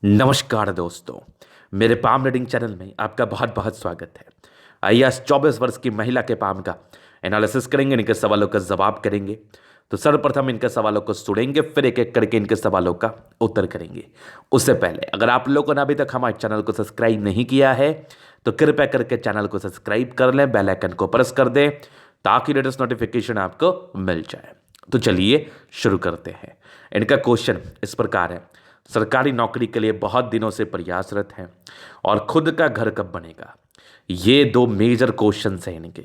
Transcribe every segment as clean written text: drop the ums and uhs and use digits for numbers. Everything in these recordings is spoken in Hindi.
नमस्कार दोस्तों, मेरे पाम रीडिंग चैनल में आपका बहुत बहुत स्वागत है। आइए आज 24 वर्ष की महिला के पाम का एनालिसिस करेंगे, इनके सवालों का जवाब करेंगे। तो सर्वप्रथम इनके सवालों को सुनेंगे, फिर एक एक करके इनके सवालों का उत्तर करेंगे। उससे पहले अगर आप लोगों ने अभी तक हमारे चैनल को सब्सक्राइब नहीं किया है तो कृपया करके चैनल को सब्सक्राइब कर लें, बेल आइकन को प्रेस कर दें ताकि लेटेस्ट नोटिफिकेशन आपको मिल जाए। तो चलिए शुरू करते हैं। इनका क्वेश्चन इस प्रकार है, सरकारी नौकरी के लिए बहुत दिनों से प्रयासरत हैं और खुद का घर कब बनेगा। ये दो मेजर क्वेश्चंस हैं इनके।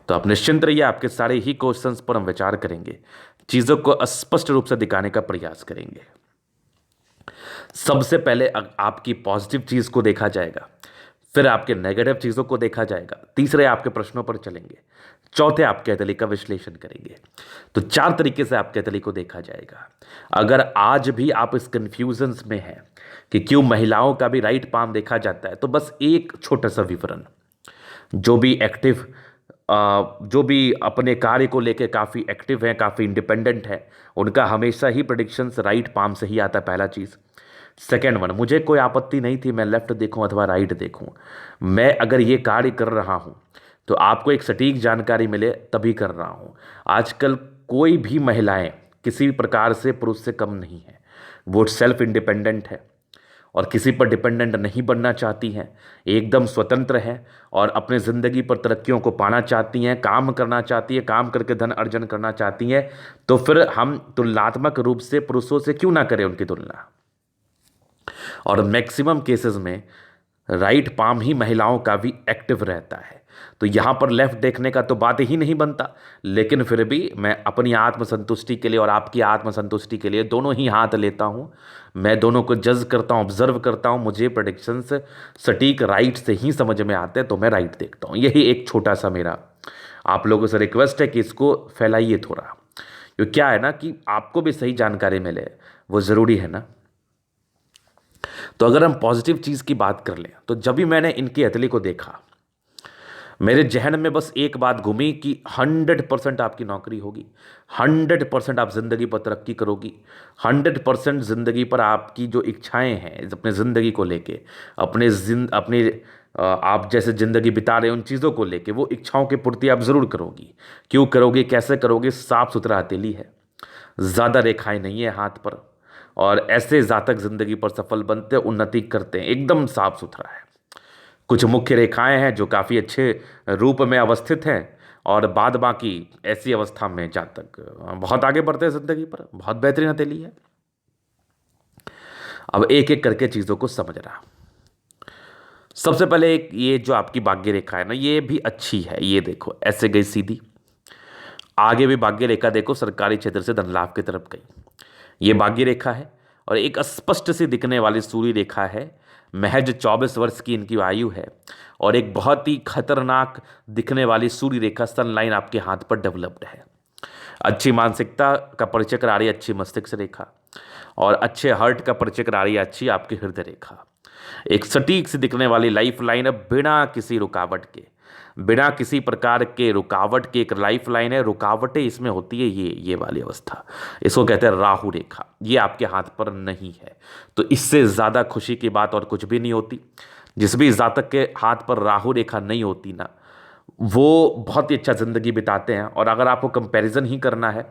तो आप निश्चिंत रहिए, आपके सारे ही क्वेश्चंस पर हम विचार करेंगे, चीजों को स्पष्ट रूप से दिखाने का प्रयास करेंगे। सबसे पहले आपकी पॉजिटिव चीज को देखा जाएगा, फिर आपके नेगेटिव चीजों को देखा जाएगा, तीसरे आपके प्रश्नों पर चलेंगे, चौथे आपके अतली का विश्लेषण करेंगे। तो चार तरीके से आपके अतली को देखा जाएगा। अगर आज भी आप इस कंफ्यूजन्स में हैं कि क्यों महिलाओं का भी राइट पाम देखा जाता है, तो बस एक छोटा सा विवरण। जो भी एक्टिव जो भी अपने कार्य को लेकर काफ़ी एक्टिव हैं, काफ़ी इंडिपेंडेंट है, उनका हमेशा ही प्रेडिक्शंस राइट पाम से ही आता है। पहला चीज़। सेकेंड वन, मुझे कोई आपत्ति नहीं थी मैं लेफ्ट देखूं अथवा राइट देखूं, मैं अगर ये कार्य कर रहा हूं तो आपको एक सटीक जानकारी मिले तभी कर रहा हूं। आजकल कोई भी महिलाएं किसी भी प्रकार से पुरुष से कम नहीं है। वो सेल्फ इंडिपेंडेंट है और किसी पर डिपेंडेंट नहीं बनना चाहती हैं, एकदम स्वतंत्र हैं और अपने ज़िंदगी पर तरक्कियों को पाना चाहती हैं, काम करना चाहती है, काम करके धन अर्जन करना चाहती हैं। तो फिर हम तुलनात्मक रूप से पुरुषों से क्यों ना करें उनकी तुलना। और मैक्सिमम केसेस में राइट पाम ही महिलाओं का भी एक्टिव रहता है। तो यहाँ पर लेफ्ट देखने का तो बात ही नहीं बनता, लेकिन फिर भी मैं अपनी आत्मसंतुष्टि के लिए और आपकी आत्मसंतुष्टि के लिए दोनों ही हाथ लेता हूँ। मैं दोनों को जज करता हूँ, ऑब्जर्व करता हूँ। मुझे प्रेडिक्शंस सटीक राइट से ही समझ में आते हैं तो मैं राइट देखता हूँ। यही एक छोटा सा मेरा आप लोगों से रिक्वेस्ट है कि इसको फैलाइए थोड़ा, क्योंकि क्या है ना कि आपको भी सही जानकारी मिले, वो ज़रूरी है ना। तो अगर हम पॉजिटिव चीज़ की बात कर लें, तो जब भी मैंने इनकी अतली को देखा, मेरे जहन में बस एक बात घूमी कि 100% आपकी नौकरी होगी, 100% आप ज़िंदगी पर तरक्की करोगी, 100% ज़िंदगी पर आपकी जो इच्छाएं हैं अपने ज़िंदगी को लेके, अपने आप जैसे ज़िंदगी बिता रहे उन चीज़ों को लेके, वो इच्छाओं की पूर्ति आप ज़रूर करोगी। क्यों करोगे, कैसे करोगे, साफ सुथरा हथेली है, ज़्यादा रेखाएं नहीं है हाथ पर, और ऐसे जातक ज़िंदगी पर सफल बनते हैं, उन्नति करते हैं, एकदम साफ सुथरा है। कुछ मुख्य रेखाएं हैं जो काफ़ी अच्छे रूप में अवस्थित हैं, और बाद बाकी ऐसी अवस्था में जातक बहुत आगे बढ़ते हैं ज़िंदगी पर, बहुत बेहतरीन हथेली है। अब एक एक करके चीज़ों को समझ रहा। सबसे पहले एक ये जो आपकी भाग्य रेखा है ना, ये भी अच्छी है। ये देखो ऐसे गई सीधी, आगे भी भाग्य रेखा देखो सरकारी क्षेत्र से धन लाभ की तरफ गई। ये भाग्य रेखा है और एक स्पष्ट सी दिखने वाली सूर्य रेखा है। महज 24 वर्ष की इनकी आयु है और एक बहुत ही खतरनाक दिखने वाली सूर्य रेखा सन लाइन आपके हाथ पर डेवलप्ड है। अच्छी मानसिकता का परिचय करा रही है अच्छी मस्तिष्क रेखा, और अच्छे हार्ट का परिचय करा रही है अच्छी आपकी हृदय रेखा। एक सटीक सी दिखने वाली लाइफ लाइन है, बिना किसी रुकावट के, बिना किसी प्रकार के रुकावट के एक लाइफ लाइन है। रुकावटें इसमें होती है ये वाली अवस्था, इसको कहते हैं राहु रेखा। ये आपके हाथ पर नहीं है, तो इससे ज़्यादा खुशी की बात और कुछ भी नहीं होती। जिस भी जातक के हाथ पर राहु रेखा नहीं होती ना, वो बहुत ही अच्छा ज़िंदगी बिताते हैं। और अगर आपको कंपैरिजन ही करना है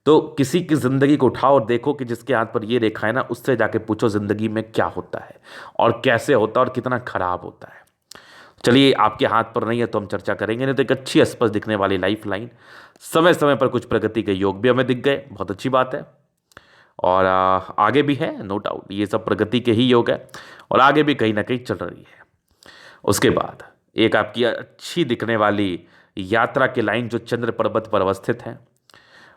तो किसी की ज़िंदगी को उठाओ और देखो कि जिसके हाथ पर ये रेखा है ना, उससे जाके पूछो ज़िंदगी में क्या होता है और कैसे होता है और कितना खराब होता है। चलिए आपके हाथ पर नहीं है तो हम चर्चा करेंगे, नहीं तो एक अच्छी स्पष्ट दिखने वाली लाइफ लाइन, समय समय पर कुछ प्रगति के योग भी हमें दिख गए, बहुत अच्छी बात है। और आगे भी है, नो डाउट ये सब प्रगति के ही योग है और आगे भी कहीं ना कहीं चल रही है। उसके बाद एक आपकी अच्छी दिखने वाली यात्रा की लाइन जो चंद्र पर्वत पर अवस्थित है,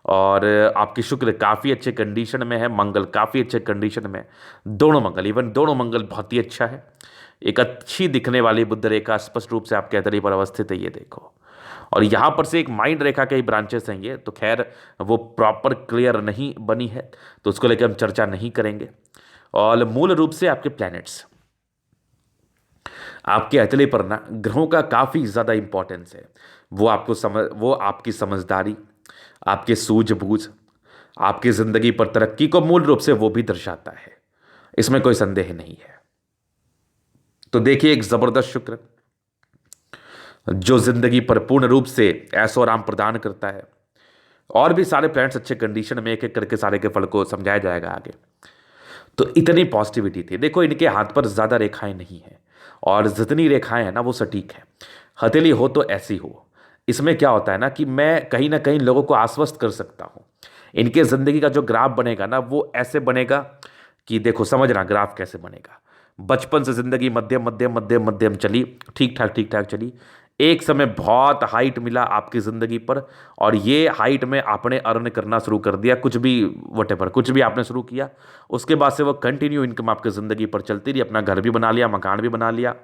और आपकी शुक्र काफ़ी अच्छे कंडीशन में है, मंगल काफ़ी अच्छे कंडीशन में, दोनों मंगल, इवन दोनों मंगल बहुत ही अच्छा है। एक अच्छी दिखने वाली बुध रेखा स्पष्ट रूप से आपके अतरी पर अवस्थित है, ये देखो। और यहाँ पर से एक माइंड रेखा के ही ब्रांचेस हैं ये, तो खैर वो प्रॉपर क्लियर नहीं बनी है तो उसको लेकर हम चर्चा नहीं करेंगे। और मूल रूप से आपके प्लैनेट्स, आपके हथेली पर ना ग्रहों का काफ़ी ज़्यादा इंपॉर्टेंस है। वो आपकी समझदारी, आपके सूझबूझ, आपकी ज़िंदगी पर तरक्की को मूल रूप से वो भी दर्शाता है। इसमें कोई संदेह नहीं है। तो देखिए, एक जबरदस्त शुक्र जो जिंदगी पर पूर्ण रूप से ऐशो आराम प्रदान करता है, और भी सारे प्लैनेट्स अच्छे कंडीशन में एक एक करके सारे के फल को समझाया जाएगा आगे। तो इतनी पॉजिटिविटी थी। देखो, इनके हाथ पर ज़्यादा रेखाएं नहीं हैं, और जितनी रेखाएं हैं ना वो सटीक है। हथेली हो तो ऐसी हो। इसमें क्या होता है ना कि मैं कहीं ना कहीं लोगों को आश्वस्त कर सकता हूँ। इनके ज़िंदगी का जो ग्राफ बनेगा ना वो ऐसे बनेगा कि देखो, समझना ग्राफ कैसे बनेगा। बचपन से ज़िंदगी मध्यम मध्यम मध्यम मध्यम चली, ठीक ठाक चली। एक समय बहुत हाइट मिला आपकी ज़िंदगी पर, और ये हाइट में आपने अर्न करना शुरू कर दिया, कुछ भी वटेवर कुछ भी आपने शुरू किया। उसके बाद से वो कंटिन्यू इनकम आपकी ज़िंदगी पर चलती रही। अपना घर भी बना लिया, मकान भी बना लिया।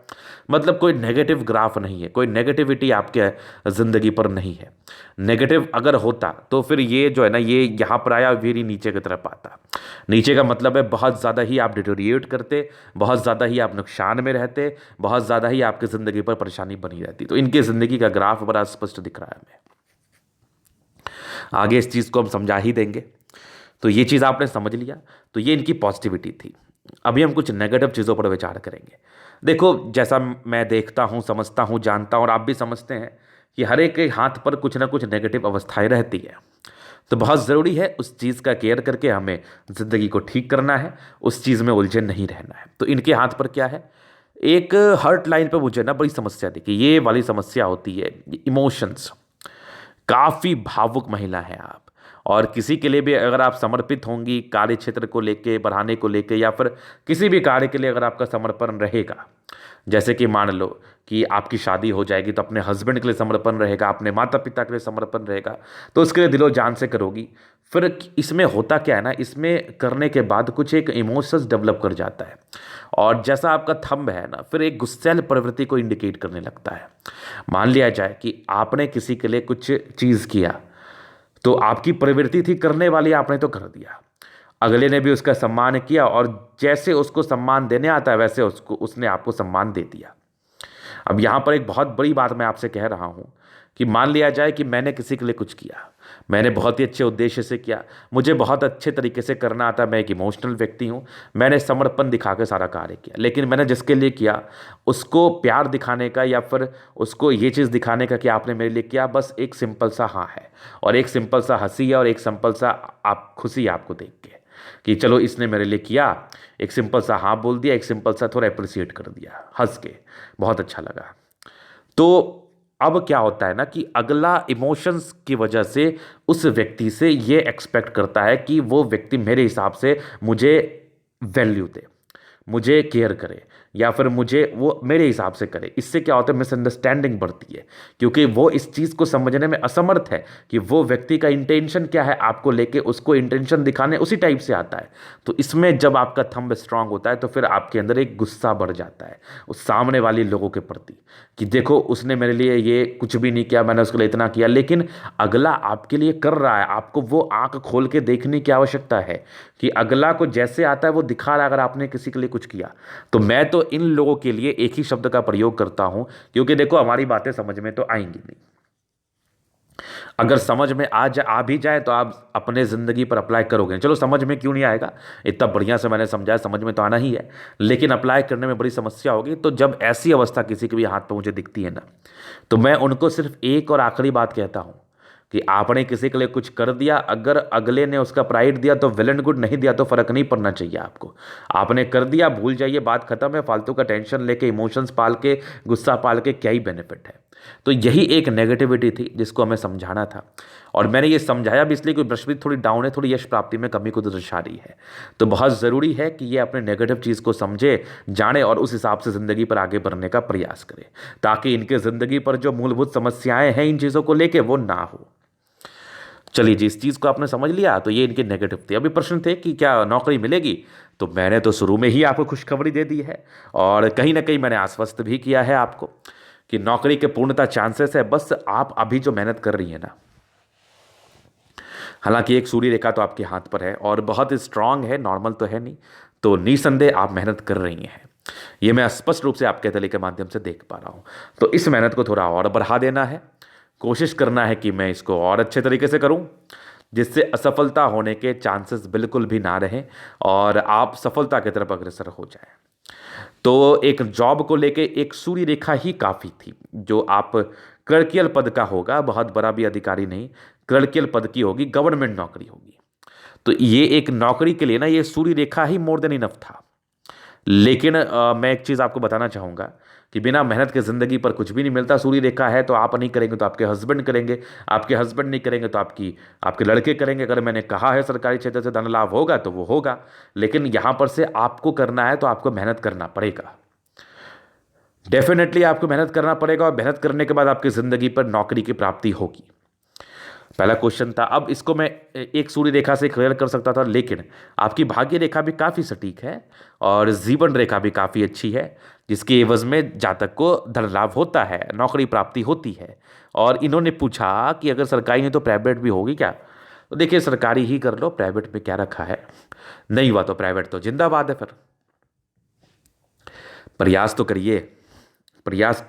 मतलब कोई नेगेटिव ग्राफ नहीं है, कोई नेगेटिविटी आपके ज़िंदगी पर नहीं है। नेगेटिव अगर होता तो फिर ये जो है ना, ये यहाँ पर आया, फिर ही नीचे की तरफ आता। नीचे का मतलब है बहुत ज़्यादा ही आप डिटोरिएट करते, बहुत ज़्यादा ही आप नुकसान में रहते, बहुत ज़्यादा ही आपकी ज़िंदगी पर परेशानी बनी रहती। तो इनकी ज़िंदगी का ग्राफ बड़ा स्पष्ट दिख रहा है हमें। आगे इस चीज़ को हम समझा ही देंगे। तो ये चीज़ आपने समझ लिया। तो ये इनकी पॉजिटिविटी थी। अभी हम कुछ नेगेटिव चीज़ों पर विचार करेंगे। देखो, जैसा मैं देखता हूँ, समझता हूँ, जानता हूँ, और आप भी समझते हैं कि हर एक के हाथ पर कुछ ना कुछ नेगेटिव अवस्थाएं रहती है। तो बहुत ज़रूरी है उस चीज़ का केयर करके हमें ज़िंदगी को ठीक करना है, उस चीज़ में उलझे नहीं रहना है। तो इनके हाथ पर क्या है, एक हर्ट लाइन पर मुझे ना बड़ी समस्या दिखी। ये वाली समस्या होती है इमोशंस। काफ़ी भावुक महिला हैं आप, और किसी के लिए भी अगर आप समर्पित होंगी, कार्य क्षेत्र को लेके, बढ़ाने को लेके, या फिर किसी भी कार्य के लिए अगर आपका समर्पण रहेगा, जैसे कि मान लो कि आपकी शादी हो जाएगी तो अपने हस्बैंड के लिए समर्पण रहेगा, अपने माता पिता के लिए समर्पण रहेगा, तो उसके लिए दिलो जान से करोगी। फिर इसमें होता क्या है ना, इसमें करने के बाद कुछ एक इमोशंस डेवलप कर जाता है, और जैसा आपका थंब है ना, फिर एक गुस्सैल प्रवृत्ति को इंडिकेट करने लगता है। मान लिया जाए कि आपने किसी के लिए कुछ चीज़ किया, तो आपकी प्रवृत्ति थी करने वाली, आपने तो कर दिया। अगले ने भी उसका सम्मान किया, और जैसे उसको सम्मान देने आता है वैसे उसने आपको सम्मान दे दिया। अब यहाँ पर एक बहुत बड़ी बात मैं आपसे कह रहा हूँ कि मान लिया जाए कि मैंने किसी के लिए कुछ किया, मैंने बहुत ही अच्छे उद्देश्य से किया, मुझे बहुत अच्छे तरीके से करना आता, मैं एक इमोशनल व्यक्ति हूँ, मैंने समर्पण दिखा के सारा कार्य किया, लेकिन मैंने जिसके लिए किया उसको प्यार दिखाने का, या फिर उसको ये चीज़ दिखाने का कि आपने मेरे लिए किया, बस एक सिंपल सा हाँ है, और एक सिंपल सा हंसी है, और एक सिंपल सा आप खुशी आपको देख के कि चलो इसने मेरे लिए किया। एक सिंपल सा हाँ बोल दिया, एक सिंपल सा थोड़ा अप्रिशिएट कर दिया हंस के, बहुत अच्छा लगा। तो अब क्या होता है ना कि अगला इमोशंस की वजह से उस व्यक्ति से ये एक्सपेक्ट करता है कि वो व्यक्ति मेरे हिसाब से मुझे वैल्यू दे, मुझे केयर करे, या फिर मुझे वो मेरे हिसाब से करे। इससे क्या होता है, मिसअंडरस्टैंडिंग बढ़ती है, क्योंकि वो इस चीज़ को समझने में असमर्थ है कि वो व्यक्ति का इंटेंशन क्या है आपको लेके, उसको इंटेंशन दिखाने उसी टाइप से आता है। तो इसमें जब आपका थंब स्ट्रांग होता है तो फिर आपके अंदर एक गुस्सा बढ़ जाता है उस सामने वाले लोगों के प्रति कि देखो उसने मेरे लिए ये कुछ भी नहीं किया, मैंने उसके लिए इतना किया, लेकिन अगला आपके लिए कर रहा है। आपको वो आंख खोल के देखने की आवश्यकता है कि अगला को जैसे आता है वो दिखा रहा है। अगर आपने किसी के लिए कुछ किया, तो मैं तो इन लोगों के लिए एक ही शब्द का प्रयोग करता हूं, क्योंकि देखो हमारी बातें समझ में तो आएंगी नहीं। अगर समझ में आ भी जाए तो आप अपने ज़िंदगी पर अप्लाई करोगे। चलो समझ में क्यों नहीं आएगा, इतना बढ़िया से मैंने समझाया, समझ में तो आना ही है, लेकिन अप्लाई करने में बड़ी समस्या होगी। तो जब ऐसी अवस्था किसी के भी हाथ पर मुझे दिखती है ना, तो मैं उनको सिर्फ एक और आखिरी बात कहता हूँ कि आपने किसी के लिए कुछ कर दिया, अगर अगले ने उसका प्राइड दिया तो वेल एंड गुड, नहीं दिया तो फर्क नहीं पड़ना चाहिए आपको। आपने कर दिया, भूल जाइए, बात खत्म है। फालतू का टेंशन लेके, इमोशंस पाल के, गुस्सा पाल के क्या ही बेनिफिट है। तो यही एक नेगेटिविटी थी जिसको हमें समझाना था, और मैंने ये समझाया भी इसलिए कि बृहस्पति थोड़ी डाउन है, थोड़ी यश प्राप्ति में कमी को दर्शा रही है। तो बहुत ज़रूरी है कि ये अपने नेगेटिव चीज़ को समझे, जाने, और उस हिसाब से ज़िंदगी पर आगे बढ़ने का प्रयास करें, ताकि इनके ज़िंदगी पर जो मूलभूत समस्याएं हैं इन चीज़ों को लेके वो ना हो। चलिए जी, इस चीज़ को आपने समझ लिया। तो ये इनके नेगेटिव थे। अभी प्रश्न थे कि क्या नौकरी मिलेगी, तो मैंने तो शुरू में ही आपको खुशखबरी दे दी है, और कहीं ना कहीं मैंने आश्वस्त भी किया है आपको कि नौकरी के पूर्णतः चांसेस है। बस आप अभी जो मेहनत कर रही है ना, हालांकि एक सूर्य रेखा तो आपके हाथ पर है और बहुत स्ट्रांग है, नॉर्मल तो है नहीं, तो निसंदेह आप मेहनत कर रही हैं। ये मैं स्पष्ट रूप से आपके तले के माध्यम से देख पा रहा हूँ। तो इस मेहनत को थोड़ा और बढ़ा देना है, कोशिश करना है कि मैं इसको और अच्छे तरीके से करूं। जिससे असफलता होने के चांसेस बिल्कुल भी ना रहें और आप सफलता की तरफ अग्रसर हो जाएं। तो एक जॉब को लेके एक सूर्य रेखा ही काफ़ी थी। जो आप क्लर्कियल पद का होगा, बहुत बड़ा भी अधिकारी नहीं, क्लर्कियल पद की होगी, गवर्नमेंट नौकरी होगी। तो ये एक नौकरी के लिए ना ये सूर्य रेखा ही मोर देन इनफ था। लेकिन मैं एक चीज़ आपको बताना चाहूँगा कि बिना मेहनत के ज़िंदगी पर कुछ भी नहीं मिलता। सूर्य रेखा है तो आप नहीं करेंगे तो आपके हस्बैंड करेंगे, आपके हस्बैंड नहीं करेंगे तो आपके लड़के करेंगे। अगर मैंने कहा है सरकारी क्षेत्र से धन लाभ होगा तो वो होगा, लेकिन यहाँ पर से आपको करना है तो आपको मेहनत करना पड़ेगा। डेफिनेटली आपको मेहनत करना पड़ेगा और मेहनत करने के बाद आपकी ज़िंदगी पर नौकरी की प्राप्ति होगी। पहला क्वेश्चन था। अब इसको मैं एक सूर्य रेखा से क्लियर कर सकता था, लेकिन आपकी भाग्य रेखा भी काफ़ी सटीक है और जीवन रेखा भी काफ़ी अच्छी है, जिसकी एवज में जातक को धन लाभ होता है, नौकरी प्राप्ति होती है। और इन्होंने पूछा कि अगर सरकारी नहीं तो प्राइवेट भी होगी क्या? तो देखिए, सरकारी ही कर लो, प्राइवेट में क्या रखा है। नहीं हुआ तो प्राइवेट तो जिंदाबाद है। फिर प्रयास तो करिए, प्रयास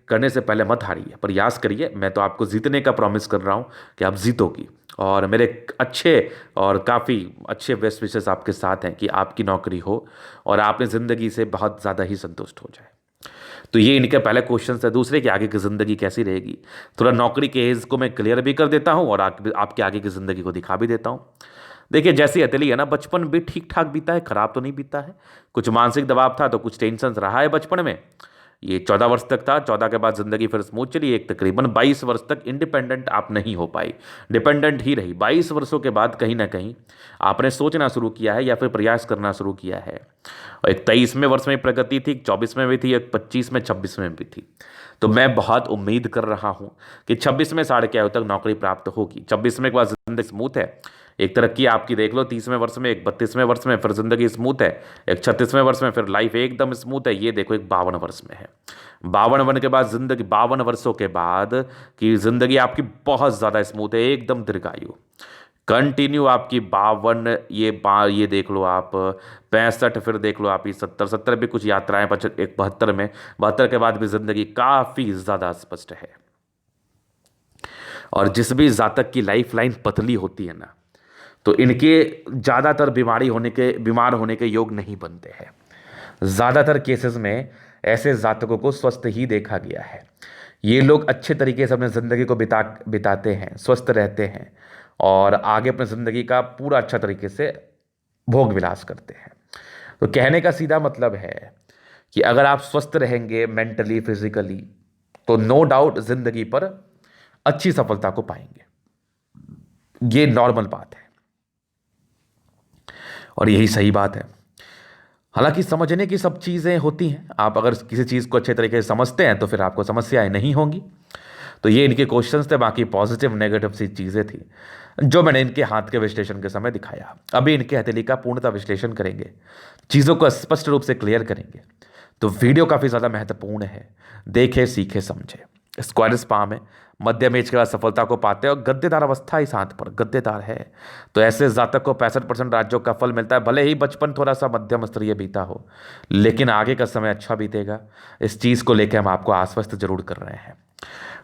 करने से पहले मत हारिए, प्रयास करिए। मैं तो आपको जीतने का प्रॉमिस कर रहा हूँ कि आप जीतोगी और मेरे अच्छे और काफ़ी अच्छे बेस्ट विशेस आपके साथ हैं कि आपकी नौकरी हो और आपने ज़िंदगी से बहुत ज़्यादा ही संतुष्ट हो जाए। तो ये इनके पहले क्वेश्चन है। दूसरे कि आगे की ज़िंदगी कैसी रहेगी, थोड़ा नौकरी के एज को मैं क्लियर भी कर देता हूँ और आपके आगे की ज़िंदगी को दिखा भी देता हूँ। देखिए, जैसी हथेली है ना, बचपन भी ठीक ठाक बीता है, खराब तो नहीं बीता है। कुछ मानसिक दबाव था तो कुछ टेंशन रहा है बचपन में। ये 14 वर्ष तक था, 14 के बाद ज़िंदगी फिर स्मूथ चली। एक तकरीबन 22 वर्ष तक इंडिपेंडेंट आप नहीं हो पाई, डिपेंडेंट ही रही। 22 वर्षों के बाद कहीं ना कहीं आपने सोचना शुरू किया है या फिर प्रयास करना शुरू किया है। और एक 23वें वर्ष में प्रगति थी, 24वें भी थी, एक 25 में, 26 में भी थी। तो मैं बहुत उम्मीद कर रहा हूँ कि 26 में 6.5 तक नौकरी प्राप्त होगी। 26 में के बाद ज़िंदगी स्मूथ है। एक तरक्की आपकी देख लो 30वें वर्ष में, एक 32वें वर्ष में, फिर जिंदगी स्मूथ है। एक 36वें वर्ष में फिर लाइफ एकदम स्मूथ है। ये देखो एक 52 वर्ष में है। 52 वर्ष के बाद जिंदगी, 52 वर्षों के बाद की जिंदगी आपकी बहुत ज़्यादा स्मूथ है, एकदम दीर्घायु कंटिन्यू आपकी 52। ये देख लो आप 65, फिर देख लो आप ये 70 भी कुछ यात्राएं, 72 में, 72 के बाद भी जिंदगी काफ़ी ज़्यादा स्पष्ट है। और जिस भी जातक की लाइफ लाइन पतली होती है ना, तो इनके ज़्यादातर बीमार होने के योग नहीं बनते हैं। ज़्यादातर केसेस में ऐसे जातकों को स्वस्थ ही देखा गया है। ये लोग अच्छे तरीके से अपने ज़िंदगी को बिताते हैं, स्वस्थ रहते हैं और आगे अपने ज़िंदगी का पूरा अच्छा तरीके से भोग विलास करते हैं। तो कहने का सीधा मतलब है कि अगर आप स्वस्थ रहेंगे मेंटली, फिजिकली, तो नो डाउट ज़िंदगी पर अच्छी सफलता को पाएंगे। ये नॉर्मल बात है और यही सही बात है। हालांकि समझने की सब चीज़ें होती हैं। आप अगर किसी चीज़ को अच्छे तरीके से समझते हैं तो फिर आपको समस्याएं नहीं होंगी। तो ये इनके क्वेश्चंस थे। बाकी पॉजिटिव नेगेटिव सी चीज़ें थी जो मैंने इनके हाथ के विश्लेषण के समय दिखाया। अभी इनके हथेली का पूर्णतः विश्लेषण करेंगे, चीज़ों को स्पष्ट रूप से क्लियर करेंगे। तो वीडियो काफ़ी ज़्यादा महत्वपूर्ण है, देखे सीखे समझे। स्क्वायर स्पा में मध्यम एज के बाद सफलता को पाते हैं और गद्देदार अवस्था इस हाथ पर गद्देदार है। तो ऐसे जातक को 65% राज्यों का फल मिलता है। भले ही बचपन थोड़ा सा मध्यम स्तरीय बीता हो, लेकिन आगे का समय अच्छा बीतेगा। इस चीज़ को लेकर हम आपको आश्वस्त जरूर कर रहे हैं।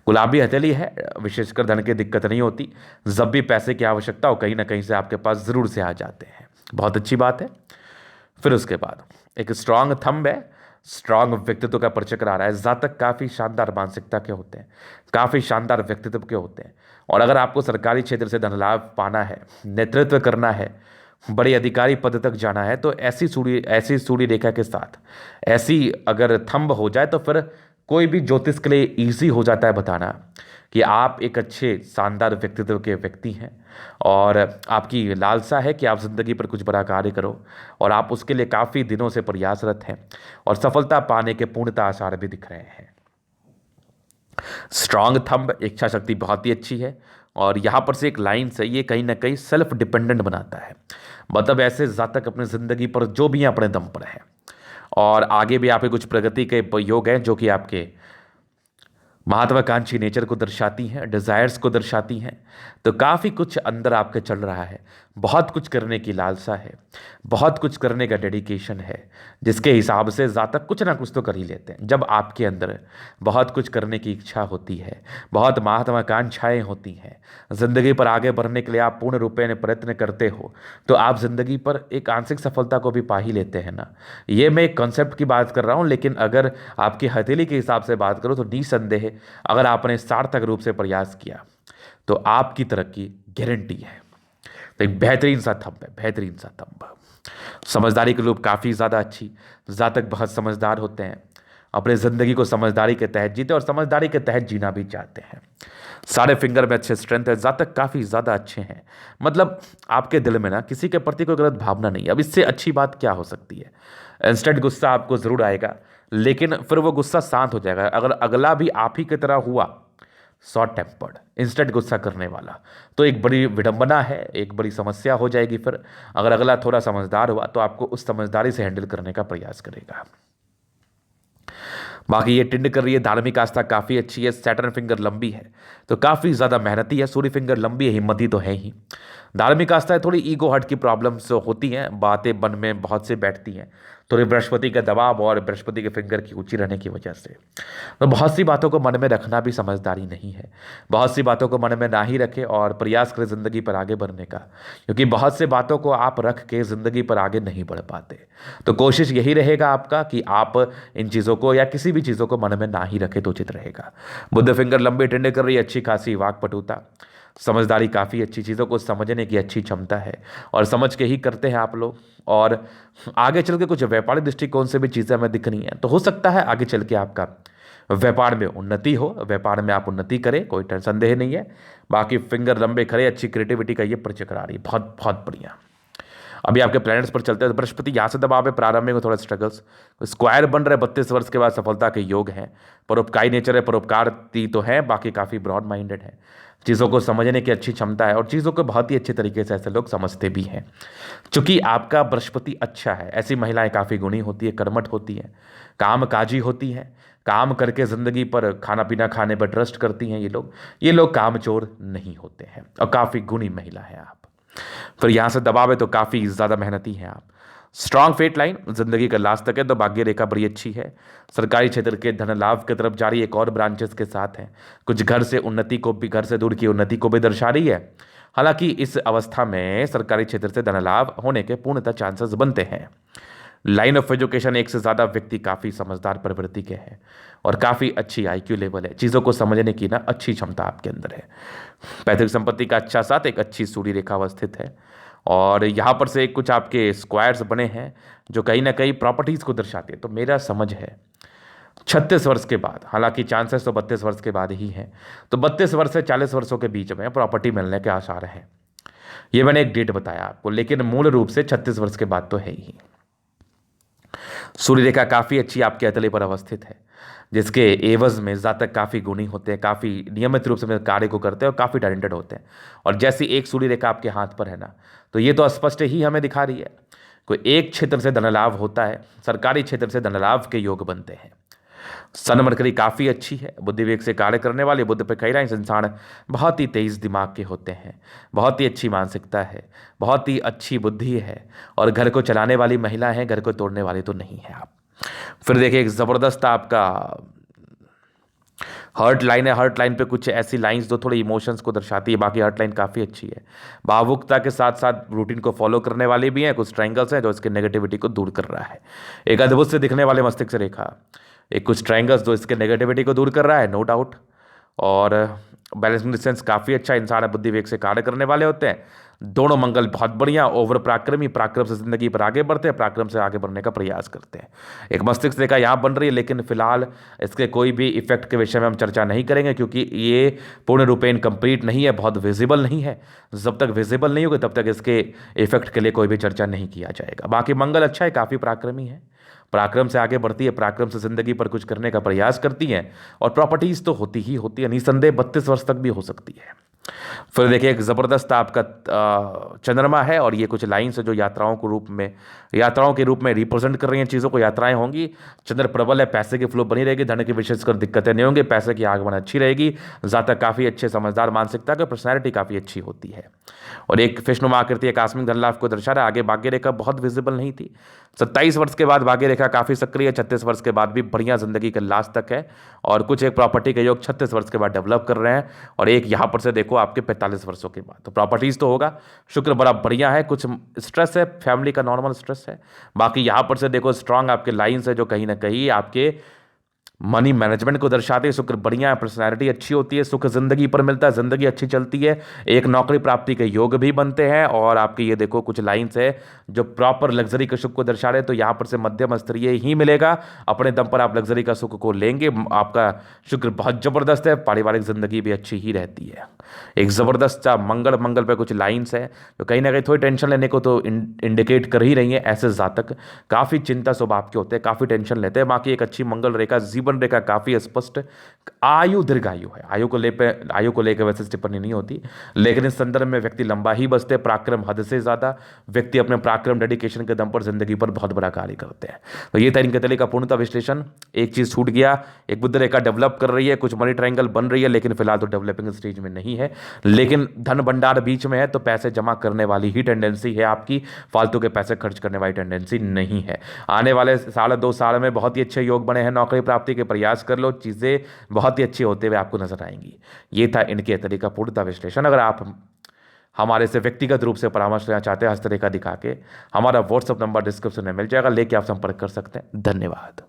गुलाबी हथेली है, विशेषकर धन की दिक्कत नहीं होती। जब भी पैसे की आवश्यकता हो कहीं ना कहीं से आपके पास ज़रूर से आ जाते हैं, बहुत अच्छी बात है। फिर उसके बाद एक स्ट्रांग थंब है, स्ट्रांग व्यक्तित्व का परिचय करा रहा है। जातक काफ़ी शानदार मानसिकता के होते हैं, काफ़ी शानदार व्यक्तित्व के होते हैं। और अगर आपको सरकारी क्षेत्र से धन लाभ पाना है, नेतृत्व करना है, बड़े अधिकारी पद तक जाना है, तो ऐसी सूर्य रेखा के साथ ऐसी अगर थंब हो जाए तो फिर कोई भी ज्योतिष के लिए ईजी हो जाता है बताना कि आप एक अच्छे शानदार व्यक्तित्व के व्यक्ति हैं और आपकी लालसा है कि आप ज़िंदगी पर कुछ बड़ा कार्य करो और आप उसके लिए काफ़ी दिनों से प्रयासरत हैं और सफलता पाने के पूर्णतः आसार भी दिख रहे हैं। स्ट्रांग थंब, इच्छा शक्ति बहुत ही अच्छी है और यहाँ पर से एक लाइन से ये कहीं ना कहीं सेल्फ डिपेंडेंट बनाता है। मतलब ऐसे जातक अपनी ज़िंदगी पर जो भी हैं अपने दम पर हैं और आगे भी आपके कुछ प्रगति के योग हैं जो कि आपके महत्वाकांक्षी नेचर को दर्शाती हैं, डिज़ायर्स को दर्शाती हैं। तो काफ़ी कुछ अंदर आपके चल रहा है, बहुत कुछ करने की लालसा है, बहुत कुछ करने का डेडिकेशन है, जिसके हिसाब से ज़्यादा कुछ ना कुछ तो कर ही लेते हैं। जब आपके अंदर बहुत कुछ करने की इच्छा होती है, बहुत महत्वाकांक्षाएँ होती हैं, ज़िंदगी पर आगे बढ़ने के लिए आप पूर्ण रूपेण प्रयत्न करते हो, तो आप ज़िंदगी पर एक आंशिक सफलता को भी पा ही लेते हैं ना। ये मैं एक कॉन्सेप्ट की बात कर रहा हूँ, लेकिन अगर आपकी हथेली के हिसाब से बात करो तो निसंदेह अगर आपने सार्थक रूप से प्रयास किया तो आपकी तरक्की गारंटी है। तो एक बेहतरीन सा थंब है, बेहतरीन सा थंब। समझदारी के लोग काफ़ी ज़्यादा अच्छी, जातक बहुत समझदार होते हैं, अपने ज़िंदगी को समझदारी के तहत जीते और समझदारी के तहत जीना भी चाहते हैं। सारे फिंगर में अच्छे स्ट्रेंथ है, जातक काफ़ी ज़्यादा अच्छे हैं। मतलब आपके दिल में ना किसी के प्रति कोई गलत भावना नहीं है। अब इससे अच्छी बात क्या हो सकती है। इंस्टेंट गुस्सा आपको ज़रूर आएगा, लेकिन फिर वो गुस्सा शांत हो जाएगा। अगर अगला भी आप ही की तरह हुआ, शॉर्ट टेम्पर्ड, इंस्टेंट गुस्सा करने वाला, तो एक बड़ी विडंबना है, एक बड़ी समस्या हो जाएगी। फिर अगर अगला थोड़ा समझदार हुआ तो आपको उस समझदारी से हैंडल करने का प्रयास करेगा। बाकी ये टिंड कर रही है, धार्मिक आस्था काफ़ी अच्छी है, सैटर्न फिंगर लंबी है तो काफ़ी ज़्यादा मेहनती है, सूर्य फिंगर लंबी है, हिम्मती तो है ही। धार्मिक आस्था थोड़ी ईगो हर्ट की प्रॉब्लम्स होती हैं, बातें मन में बहुत से बैठती हैं, थोड़ी बृहस्पति का दबाव और बृहस्पति के फिंगर की ऊंची रहने की वजह से। तो बहुत सी बातों को मन में रखना भी समझदारी नहीं है। बहुत सी बातों को मन में ना ही रखें और प्रयास करें ज़िंदगी पर आगे बढ़ने का, क्योंकि बहुत से बातों को आप रख के ज़िंदगी पर आगे नहीं बढ़ पाते। तो कोशिश यही रहेगा आपका कि आप इन चीज़ों को या किसी भी चीज़ों को मन में ना ही रखें तो उचित रहेगा। बुद्ध फिंगर लंबी टिंडे कर रही है, अच्छी खासी वाकपटुता, समझदारी काफ़ी अच्छी, चीज़ों को समझने की अच्छी क्षमता है और समझ के ही करते हैं आप लोग। और आगे चल के कुछ व्यापारिक दृष्टिकोण से भी चीज़ें हमें दिख रही हैं, तो हो सकता है आगे चल के आपका व्यापार में उन्नति हो, व्यापार में आप उन्नति करें, कोई संदेह नहीं है। बाकी फिंगर लंबे खड़े, अच्छी क्रिएटिविटी का ये परिचय करा रही है, बहुत बहुत बढ़िया। अभी आपके प्लैनेट्स पर चलते हैं तो बृहस्पति यहाँ से दबाव है, प्रारंभ में थोड़ा स्ट्रगल्स, स्क्वायर बन रहे, 32 वर्ष के बाद सफलता के योग हैं। परोपकारी नेचर है, परोपकारी तो है, बाकी काफ़ी ब्रॉड माइंडेड है, चीज़ों को समझने की अच्छी क्षमता है और चीज़ों को बहुत ही अच्छे तरीके से ऐसे लोग समझते भी हैं। चूंकि आपका बृहस्पति अच्छा है, ऐसी महिलाएं काफ़ी गुणी होती है, कर्मठ होती हैं, कामकाजी होती हैं, काम करके ज़िंदगी पर खाना पीना खाने पर ट्रस्ट करती हैं। ये लोग कामचोर नहीं होते हैं और काफ़ी गुणी महिला है आप। फिर यहाँ से दबाव है तो काफ़ी ज़्यादा मेहनती हैं आप। स्ट्रांग फेट लाइन जिंदगी का लास्ट तक है, तो भाग्य रेखा बड़ी अच्छी है। सरकारी क्षेत्र के धन लाभ की तरफ जारी एक और ब्रांचेस के साथ है, कुछ घर से उन्नति को भी, घर से दूर की उन्नति को भी दर्शा रही है। हालांकि इस अवस्था में सरकारी क्षेत्र से धन लाभ होने के पूर्णतः चांसेस बनते हैं। लाइन ऑफ एजुकेशन, एक से ज़्यादा व्यक्ति काफ़ी समझदार प्रवृत्ति के हैं और काफ़ी अच्छी आईक्यू लेवल है, चीज़ों को समझने की ना अच्छी क्षमता आपके अंदर है। पैतृक संपत्ति का अच्छा साथ, एक अच्छी सूर्य रेखा अवस्थित है और यहाँ पर से कुछ आपके स्क्वायर्स बने हैं जो कहीं ना कहीं प्रॉपर्टीज़ को दर्शाते हैं। तो मेरा समझ है 36 वर्ष के बाद, हालांकि चांसेस तो 32 वर्ष के बाद ही हैं, तो 32 वर्ष से 40 वर्षों के बीच में प्रॉपर्टी मिलने के आसार हैं। ये मैंने एक डेट बताया आपको, लेकिन मूल रूप से 36 वर्ष के बाद तो है ही। सूर्य रेखा काफ़ी अच्छी आपके अतले पर अवस्थित है, जिसके एवज में जातक काफ़ी गुणी होते हैं, काफ़ी नियमित रूप से कार्य को करते हैं और काफ़ी टैलेंटेड होते हैं। और जैसी एक सूर्य रेखा आपके हाथ पर है ना, तो ये तो स्पष्ट ही हमें दिखा रही है कोई एक क्षेत्र से धन लाभ होता है, सरकारी क्षेत्र से धन लाभ के योग बनते हैं। सन मरकरी काफ़ी अच्छी है, बुद्धि विवेक से कार्य करने वाले, बुद्ध पे कई लाइन इंसान बहुत ही तेज दिमाग के होते हैं, बहुत ही अच्छी मानसिकता है, बहुत ही अच्छी बुद्धि है और घर को चलाने वाली महिला है, घर को तोड़ने वाले तो नहीं है आप। फिर देखिए एक ज़बरदस्त आपका हर्ट लाइन है, हर्ट लाइन पे कुछ ऐसी लाइंस जो थोड़े इमोशंस को दर्शाती है, बाकी हर्ट लाइन काफ़ी अच्छी है। भावुकता के साथ साथ रूटीन को फॉलो करने वाली भी हैं, कुछ ट्रायंगल्स हैं जो इसके नेगेटिविटी को दूर कर रहा है। एक अद्भुत से दिखने वाले मस्तिष्क रेखा, एक कुछ ट्रायंगल्स जो इसके नेगेटिविटी को दूर कर रहा है, नो डाउट। और बैलेंसिंग डिस्टेंस काफ़ी अच्छा, इंसान है, बुद्धि विवेक से कार्य करने वाले होते हैं। दोनों मंगल बहुत बढ़िया, ओवर पराक्रमी, पराक्रम से जिंदगी पर आगे बढ़ते हैं, पराक्रम से आगे बढ़ने का प्रयास करते हैं। एक मस्तिष्क रेखा यहाँ बन रही है, लेकिन फिलहाल इसके कोई भी इफेक्ट के विषय में हम चर्चा नहीं करेंगे, क्योंकि ये पूर्ण रूपेण कंप्लीट नहीं है, बहुत विजिबल नहीं है। जब तक विजिबल नहीं होगी तब तक इसके इफेक्ट के लिए कोई भी चर्चा नहीं किया जाएगा। बाकी मंगल अच्छा है, काफ़ी पराक्रमी है, पराक्रम से आगे बढ़ती है, पराक्रम से जिंदगी पर कुछ करने का प्रयास करती है और प्रॉपर्टीज तो होती ही होती है, निसंदेह 32 वर्ष तक भी हो सकती है। फिर देखिए एक ज़बरदस्त आपका चंद्रमा है, और ये कुछ लाइन्स है जो यात्राओं के रूप में रिप्रेजेंट कर रही हैं चीज़ों को। यात्राएं होंगी, चंद्र प्रबल है, पैसे की फ्लो बनी रहेगी, धन की विशेषकर दिक्कतें नहीं होंगी, पैसे की आगमन अच्छी रहेगी, ज़्यादा काफ़ी अच्छे समझदार मानसिकता की पर्सनैलिटी काफ़ी अच्छी होती है। और एक फिष्णुमा आकृति आकस्मिक धन लाभ को दर्शा रहा है। आगे भाग्य रेखा बहुत विजिबल नहीं थी, 27 वर्ष के बाद भाग्य रेखा काफ़ी सक्रिय है, 36 वर्ष के बाद भी बढ़िया जिंदगी के लास्ट तक है। और कुछ एक प्रॉपर्टी के योग 36 वर्ष के बाद डेवलप कर रहे हैं, और एक यहाँ पर से देखो आपके 45 वर्षों के बाद तो प्रॉपर्टीज तो होगा। शुक्र बड़ा बढ़िया है, कुछ स्ट्रेस है, फैमिली का नॉर्मल स्ट्रेस है। बाकी यहाँ पर से देखो स्ट्रांग आपके लाइन्स है जो कहीं ना कहीं आपके मनी मैनेजमेंट को दर्शाते हैं। शुक्र बढ़िया है, पर्सनैलिटी अच्छी होती है, सुख जिंदगी पर मिलता है, जिंदगी अच्छी चलती है, एक नौकरी प्राप्ति के योग भी बनते हैं। और आपके ये देखो कुछ लाइंस है जो प्रॉपर लग्जरी के सुख को दर्शा रहे हैं, तो यहाँ पर से मध्यम स्तरीय ही मिलेगा, अपने दम पर आप लग्जरी का सुख को लेंगे। आपका शुक्र बहुत जबरदस्त है, पारिवारिक जिंदगी भी अच्छी ही रहती है। एक जबरदस्त सा मंगल पे कुछ लाइंस है जो कहीं ना कहीं थोड़ी टेंशन लेने को तो इंडिकेट कर ही रही है। ऐसे जातक काफी चिंता स्वभाव के होते हैं, काफी टेंशन लेते हैं। बाकी एक अच्छी मंगल रेखा, जीवन रेखा काफी स्पष्ट, आयु दीर्घायु है, आयु को लेकर वैसे टिप्पणी नहीं होती, लेकिन इस संदर्भ में व्यक्ति लंबा ही बचते, पराक्रम हद से ज्यादा, व्यक्ति अपने पराक्रम डेडिकेशन के दम पर जिंदगी पर बहुत बड़ा कार्य करते हैं। तो ये था इनके तले का पूर्णता विश्लेषण। एक चीज छूट गया, एक बुध रेखा डेवलप कर रही है, कुछ मनी ट्रायंगल बन रही है, लेकिन फिलहाल तो डेवलपिंग स्टेज में नहीं है, लेकिन धन भंडार बीच में है, तो पैसे जमा करने वाली ही टेंडेंसी है आपकी, फालतू के पैसे खर्च करने वाली टेंडेंसी नहीं है। आने वाले 1.5-2 साल में बहुत ही अच्छे योग बने हैं, नौकरी प्राप्ति के प्रयास कर लो, चीज़ें बहुत ही अच्छी होते हुए आपको नजर आएंगी। ये था इनके तरीका पूर्णता विश्लेषण। अगर आप हमारे से व्यक्तिगत रूप से परामर्श लेना चाहते हैं हस्तरेखा दिखा के, हमारा व्हाट्सअप नंबर डिस्क्रिप्शन में मिल जाएगा, लेके आप संपर्क कर सकते हैं। धन्यवाद।